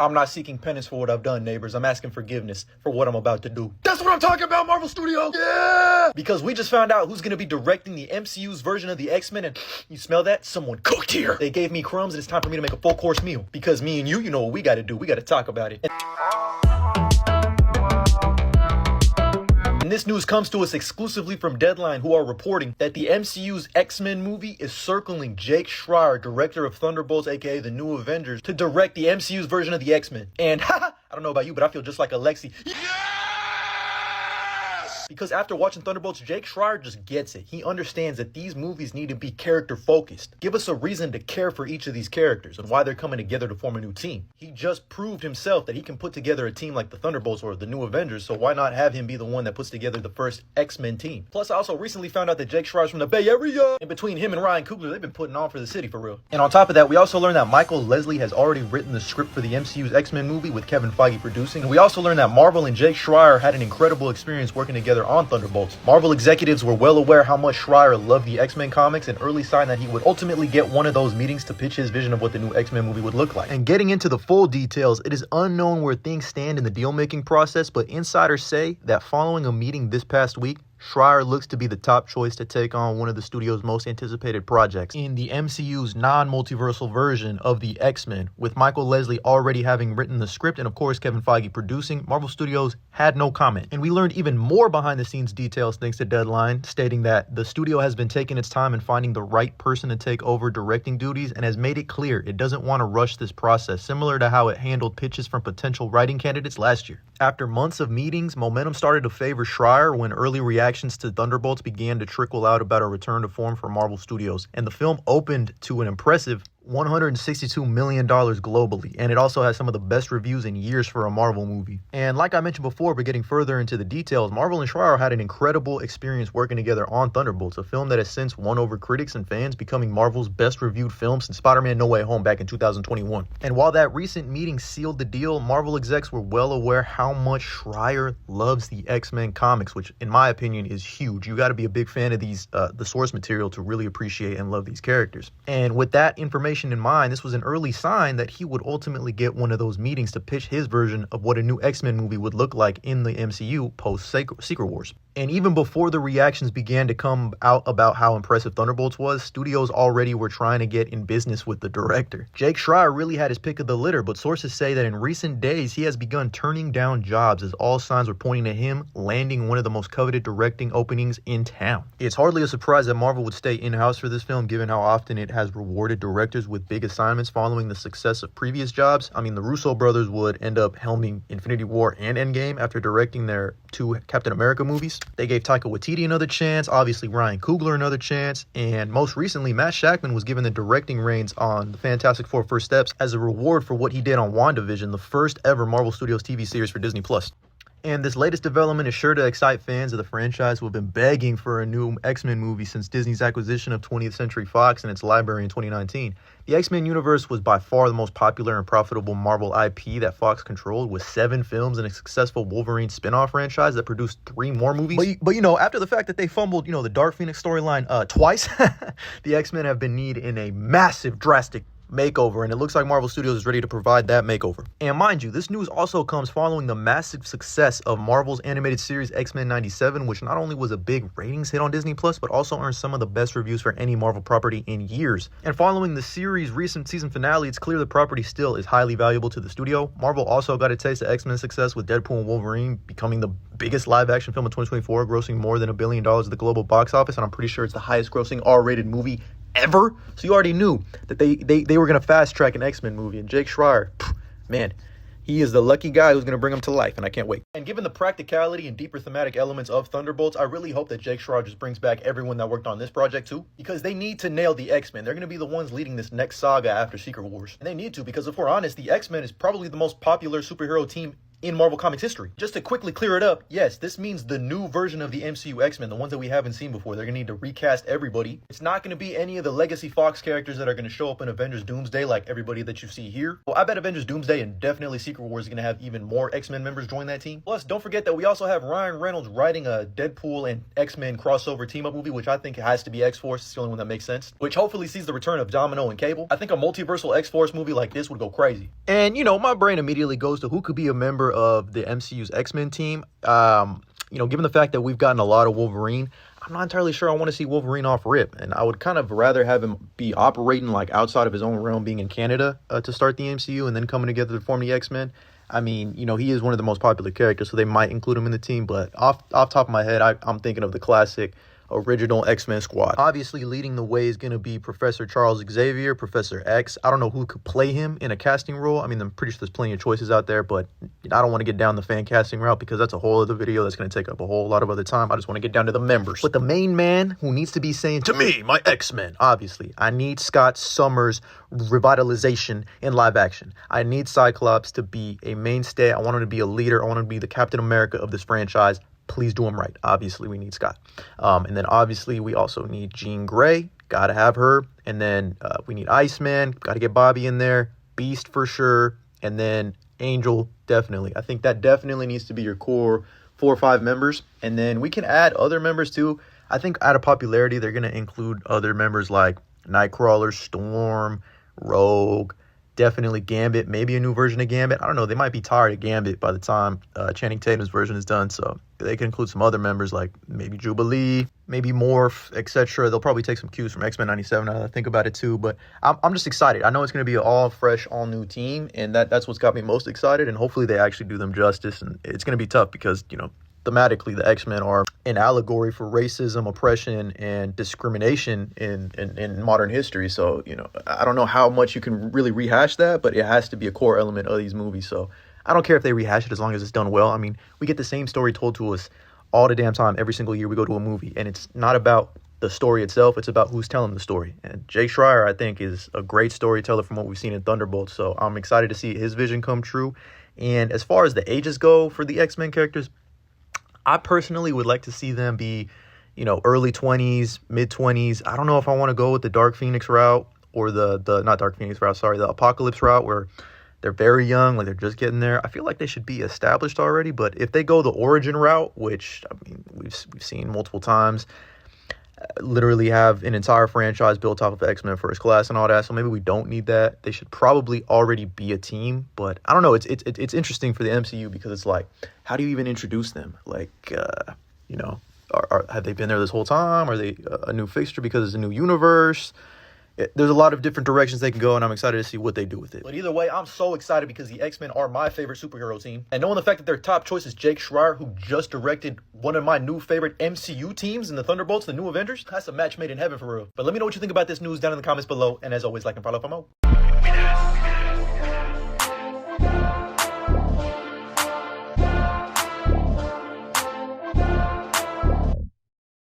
I'm not seeking penance for what I've done, neighbors. I'm asking forgiveness for what I'm about to do. That's what I'm talking about, Marvel Studios! Yeah! Because we just found out who's gonna be directing the MCU's version of the X-Men, and you smell that? Someone cooked here. They gave me crumbs, and it's time for me to make a full-course meal. Because me and you know what we gotta do. We gotta talk about it. And this news comes to us exclusively from Deadline, who are reporting that the MCU's X-Men movie is circling Jake Schreier, director of Thunderbolts, aka the New Avengers, to direct the MCU's version of the X-Men. And I don't know about you, but I feel just like Alexi. Because after watching Thunderbolts, Jake Schreier just gets it. He understands that these movies need to be character focused. Give us a reason to care for each of these characters and why they're coming together to form a new team. He just proved himself that he can put together a team like the Thunderbolts or the New Avengers, so why not have him be the one that puts together the first X-Men team? Plus, I also recently found out that Jake Schreier's from the Bay Area. And between him and Ryan Coogler, they've been putting on for the city for real. And on top of that, we also learned that Michael Leslie has already written the script for the MCU's X-Men movie with Kevin Feige producing. And we also learned that Marvel and Jake Schreier had an incredible experience working together on Thunderbolts. Marvel executives were well aware how much Schreier loved the X-Men comics, an early sign that he would ultimately get one of those meetings to pitch his vision of what the new X-Men movie would look like. And getting into the full details, it is unknown where things stand in the deal-making process, but insiders say that following a meeting this past week, Schreier looks to be the top choice to take on one of the studio's most anticipated projects in the MCU's non-multiversal version of the X-Men. With Michael Leslie already having written the script and of course Kevin Feige producing, Marvel Studios had no comment. And we learned even more behind-the-scenes details thanks to Deadline, stating that the studio has been taking its time in finding the right person to take over directing duties and has made it clear it doesn't want to rush this process, similar to how it handled pitches from potential writing candidates last year. After months of meetings, momentum started to favor Schreier when early reactions to Thunderbolts began to trickle out about a return to form for Marvel Studios. And the film opened to an impressive $162 million globally, and it also has some of the best reviews in years for a Marvel movie. And like I mentioned before, but getting further into the details, Marvel and Schreier had an incredible experience working together on Thunderbolts, a film that has since won over critics and fans, becoming Marvel's best reviewed film since Spider-Man No Way Home back in 2021. And while that recent meeting sealed the deal, Marvel execs were well aware how much Schreier loves the X-Men comics, which in my opinion is huge. You got to be a big fan of these, the source material, to really appreciate and love these characters. And with that information in mind, this was an early sign that he would ultimately get one of those meetings to pitch his version of what a new X-Men movie would look like in the MCU post-Secret Wars. And even before the reactions began to come out about how impressive Thunderbolts was, studios already were trying to get in business with the director. Jake Schreier really had his pick of the litter, but sources say that in recent days, he has begun turning down jobs as all signs were pointing to him landing one of the most coveted directing openings in town. It's hardly a surprise that Marvel would stay in-house for this film, given how often it has rewarded directors with big assignments following the success of previous jobs. I mean, the Russo brothers would end up helming Infinity War and Endgame after directing their two Captain America movies. They gave Taika Waititi another chance, obviously Ryan Coogler another chance, and most recently, Matt Shakman was given the directing reins on the Fantastic Four First Steps as a reward for what he did on WandaVision, the first ever Marvel Studios TV series for Disney+. And this latest development is sure to excite fans of the franchise who have been begging for a new X-Men movie since Disney's acquisition of 20th Century Fox and its library in 2019. The X-Men universe was by far the most popular and profitable Marvel IP that Fox controlled, with 7 films and a successful Wolverine spin-off franchise that produced 3 more movies. But you know, after the fact that they fumbled, the Dark Phoenix storyline twice, the X-Men have been need in a massive, drastic makeover, and it looks like Marvel Studios is ready to provide that makeover. And mind you, this news also comes following the massive success of Marvel's animated series X-Men 97, which not only was a big ratings hit on Disney+, but also earned some of the best reviews for any Marvel property in years. And following the series' recent season finale, it's clear the property still is highly valuable to the studio. Marvel also got a taste of X-Men success with Deadpool and Wolverine becoming the biggest live-action film of 2024, grossing more than $1 billion at the global box office, and I'm pretty sure it's the highest grossing R-rated movie ever. So you already knew that they were going to fast track an X-Men movie, and Jake Schreier, man, he is the lucky guy who's going to bring them to life, and I can't wait. And given the practicality and deeper thematic elements of Thunderbolts, I really hope that Jake Schreier just brings back everyone that worked on this project too, because they need to nail the X-Men. They're going to be the ones leading this next saga after Secret Wars, and they need to, because if we're honest, the X-Men is probably the most popular superhero team in Marvel Comics history. Just to quickly clear it up, yes, this means the new version of the MCU X-Men, the ones that we haven't seen before. They're going to need to recast everybody. It's not going to be any of the legacy Fox characters that are going to show up in Avengers Doomsday like everybody that you see here. Well, I bet Avengers Doomsday and definitely Secret Wars is going to have even more X-Men members join that team. Plus, don't forget that we also have Ryan Reynolds writing a Deadpool and X-Men crossover team-up movie, which I think has to be X-Force. It's the only one that makes sense. Which hopefully sees the return of Domino and Cable. I think a multiversal X-Force movie like this would go crazy. And, you know, my brain immediately goes to who could be a member of the MCU's X-Men team. You know, given the fact that we've gotten a lot of Wolverine, I'm not entirely sure I want to see Wolverine off rip. And I would kind of rather have him be operating like outside of his own realm, being in Canada to start the MCU and then coming together to form the X-Men. I mean, you know, he is one of the most popular characters, so they might include him in the team. But off top of my head, I'm thinking of the classic original X-Men squad. Obviously, leading the way is going to be Professor Charles Xavier, Professor X. I don't know who could play him in a casting role. I mean, I'm pretty sure there's plenty of choices out there, but I don't want to get down the fan casting route because that's a whole other video that's going to take up a whole lot of other time. I just want to get down to the members. But the main man who needs to be saying, to me, my X-Men, obviously, I need Scott Summers' revitalization in live action. I need Cyclops to be a mainstay. I want him to be a leader. I want him to be the Captain America of this franchise. Please do him right. Obviously, we need Scott. And then obviously, we also need Jean Grey. Got to have her. And then we need Iceman. Got to get Bobby in there. Beast for sure. And then Angel, definitely. I think that definitely needs to be your core 4 or 5 members. And then we can add other members too. I think out of popularity, they're going to include other members like Nightcrawler, Storm, Rogue, definitely Gambit, maybe a new version of Gambit. I don't know. They might be tired of Gambit by the time Channing Tatum's version is done. So they can include some other members like maybe Jubilee, maybe Morph, etc. They'll probably take some cues from X-Men 97 now that I think about it too. But I'm just excited. I know it's going to be an all fresh, all new team. And that's what's got me most excited. And hopefully they actually do them justice. And it's going to be tough because, you know, thematically, the X-Men are an allegory for racism, oppression, and discrimination in modern history. So, you know, I don't know how much you can really rehash that, but it has to be a core element of these movies. So I don't care if they rehash it as long as it's done well. I mean, we get the same story told to us all the damn time. Every single year we go to a movie, and it's not about the story itself. It's about who's telling the story. And Jay Schreier, I think, is a great storyteller from what we've seen in Thunderbolts. So I'm excited to see his vision come true. And as far as the ages go for the X-Men characters, I personally would like to see them be, you know, early 20s, mid 20s. I don't know if I want to go with the Dark Phoenix route or the not Dark Phoenix route, sorry, the Apocalypse route where they're very young, like they're just getting there. I feel like they should be established already, but if they go the origin route, which I mean we've seen multiple times, literally have an entire franchise built off of X-Men First Class and all that, so maybe we don't need that. They should probably already be a team, but I don't know. It's interesting for the MCU because it's like, how do you even introduce them? Like, you know, have they been there this whole time? Are they a new fixture because it's a new universe? There's a lot of different directions they can go, and I'm excited to see what they do with it. But either way, I'm so excited because the X-Men are my favorite superhero team. And knowing the fact that their top choice is Jake Schreier, who just directed one of my new favorite MCU teams in the Thunderbolts, the New Avengers, that's a match made in heaven for real. But let me know what you think about this news down in the comments below. And as always, like and follow for more.